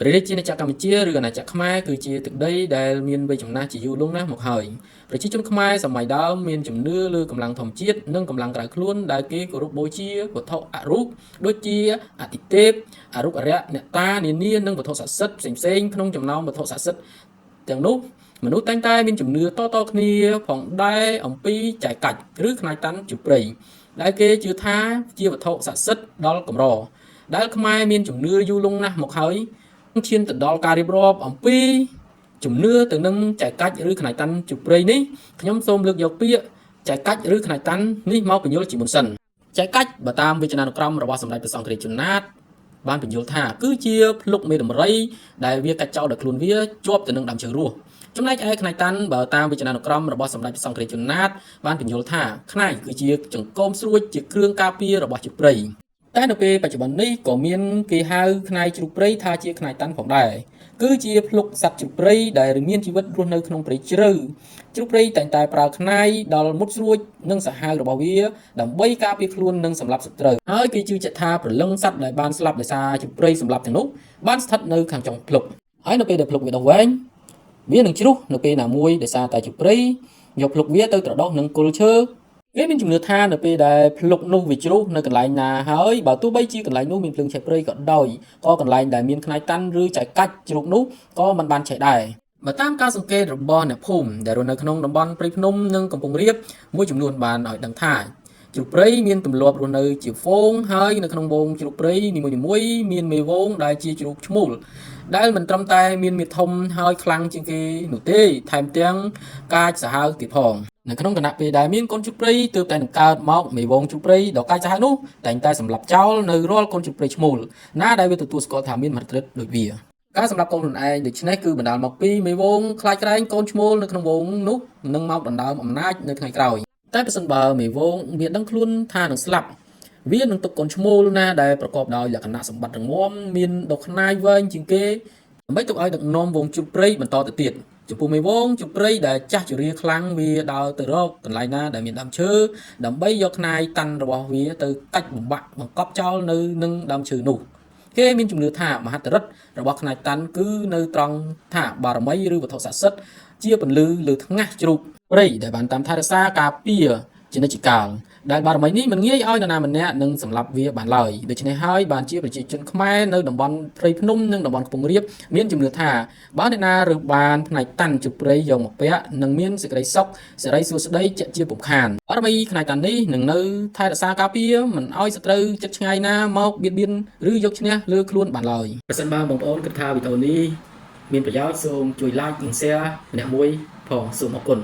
ប្រទេសជាណាចក្រកម្ពុជាឬអាណាចក្រខ្មែរគឺជាទឹកដីដែលមានវ័យចំណាស់ជាយូរលង់ណាស់មកហើយប្រជាជនខ្មែរសម័យដើមមានជំនឿលើកម្លាំងធម្មជាតិនិងកម្លាំងក្រៅខ្លួនដែលគេគោរពបូជាវត្ថុអរូបដូចជាអាទិទេពអរុក្ខអារក្សអ្នកតានានានិងវត្ថុស័ក្តិសិទ្ធិផ្សេងៗក្នុងចំណោមវត្ថុស័ក្តិសិទ្ធិទាំងនោះមនុស្សតែងតែមានជំនឿតៗគ្នាផងដែរអំពីចែកកាច់ឬខ្នាយតាន់ជព្រៃដែលគេជឿថាជាវត្ថុស័ក្តិសិទ្ធិដល់កម្រដែលខ្មែរមានជំនឿយូរលង់ណាស់មកហើយឈានទៅដល់ការរៀបរាប់អំពីជំនឿទៅនឹងចែកកាច់ឬខ្នាយតាន់ជព្រៃនេះខ្ញុំសូមលើកយកពាក្យចែកកាច់ឬខ្នាយតាន់នេះមកបញ្យល់ជាមុនសិនចែកកាច់បើតាមវិជ្ជានុក្រមរបស់សម្ដេចព្រះសង្ឃរាជជនណាតបានបញ្យល់ថាគឺជាភ្លុកមេដំរីដែលវាកាច់ចោលដោយខ្លួនវាជាប់ទៅនឹងដើមឈើរស់ចំណែកឯខ្នាយតាន់បើតាមវិជ្ជានុក្រមរបស់សម្ដេចព្រះសង្ឃរាជជនណាតបានបញ្យល់ថាខ្នាយគឺជាចង្កូមស្រួចជាគ្រឿងការពាររបស់ជព្រៃតែនៅពេលបច្ចុប្បន្ននេះក៏មានគេហៅខ្នាយជ្រូកព្រៃថាជាខ្នាយតាន់ផងដែរគឺជាភ្លុកសត្វជ្រូកព្រៃដែលមានជីវិតរស់នៅក្នុងព្រៃជ្រៅជ្រូកព្រៃតែងតែប្រើខ្នាយដល់មុតស្រួចនិងសាហាវរបស់វាដើម្បីការពារខ្លួននិងសម្លាប់សត្រូវហើយគេជឿជាក់ថាព្រលឹងសត្វដែលបានស្លាប់ដោយសារជ្រូកព្រៃសម្លាប់ទាំងនោះបានស្ថិតនៅខាងចុងភ្លុកហើយនៅពេលដែលភ្លុកវាដុះវែងវានឹងជ្រុះនៅពេលណាមួយដោយសារតែជ្រូកព្រៃយកភ្លុកវាទៅត្រដោះនឹងគល់ឈើគេមានជំនឿថានៅពេលដែលភ្លុកនោះវាជ្រុះនៅកន្លែងណាហើយបើទោះបីជាកន្លែងនោះមានភ្លើងឆេះព្រៃក៏ដោយក៏កន្លែងដែលមានខ្នាយតាន់ឬចែកកាច់ជ្រូកនោះក៏មិនបានឆេះដែរបើតាមការសង្កេតរបស់អ្នកភូមិដែលរស់នៅក្នុងតំបន់ព្រៃភ្នំនិងកំពង់រាបមួយចំនួនបានឲ្យដឹងថាជ្រូកព្រៃមានទម្លាប់រស់នៅជាហ្វូងហើយនៅក្នុងហ្វូងជ្រូកព្រៃនីមួយៗមានមេហ្វូងដែលជាជ្រូកឈ្មោលដែលមិនត្រឹមតែមានមាឌធំហើយខ្លាំងជាងគេនោះទេថែមទាំងកាចសាហាវទៀតផងនៅក្នុងគណៈពេលដែលមានកូនជ្រូកព្រៃទើបតែនឹងកើតមកមេវងជ្រូកព្រៃដ៏កាចសាហាវនោះតែងតែសម្លាប់ចោលនៅរាល់កូនជ្រូកព្រៃឈ្មោលណាដែលវាទទួលស្គាល់ថាមានមហិទ្ធិឫទ្ធិដូចវាការសម្លាប់កូនខ្លួនឯងដូច្នេះគឺបណ្ដាលមកពីមេវងខ្លាចក្រែងកូនឈ្មោលនៅក្នុងវងនោះនឹងមកដណ្ដើមអំណាចនៅថ្ងៃក្រោយតែប្រសិនបើមេវងវាដឹងខ្លួនថានឹងស្លាប់វានឹងទុកកូនឈ្មោលណាដែលប្រកបដោយលក្ខណៈសម្បត្តិរឹងមាំមានដុសខ្នាយវែងជាងគេដើម្បីទុកឲ្យដឹកនាំវងជ្រូកព្រៃបន្តទៅទៀតចំពោះមេវងជ្រូកព្រៃដែលចាស់ជរាខ្លាំងវាដើរទៅរកកន្លែងណាដែលមានដើមឈើដើម្បីយកខ្នាយតាន់របស់វាទៅកាច់បំបាក់បង្កប់ចោលនៅនឹងដើមឈើនោះគេមានជំនឿថាមហិទ្ធិឫទ្ធិរបស់ខ្នាយតាន់គឺនៅត្រង់ថាបារមីឬវត្ថុស័ក្តិសិទ្ធិជាពន្លឺលើថ្ងាសជ្រូកព្រៃដែលបានតាមថែរក្សាការពារជានិច្ចកាលដែលបារមីនេះមិនងាយឲ្យនរណាម្នាក់នឹងសម្លាប់វាបានឡើយដូច្នេះហើយបានជាប្រជាជនខ្មែរនៅតំបន់ព្រៃភ្នំនិងតំបន់ខ្ពង់រាបមានជំនឿថាបើអ្នកណារើសបានផ្នែកតាន់ជ្រូកព្រៃយកមកពាក់នឹងមានសេចក្តីសុខសេរីសួស្តីជាក់ជាពុំខានបារមីផ្នែកតាន់នេះនឹងនៅថែរក្សាការពារមិនឲ្យសត្រូវចិត្តឆ្ងាយណាមកបៀតបៀនឬយកឈ្នះលើខ្លួនបានឡើយប្រសិនបើបងប្អូនគិតថាវីដេអូនេះមានប្រយោជន៍សូមជួយ like និង share ម្នាក់មួយផងសូមអរគុណ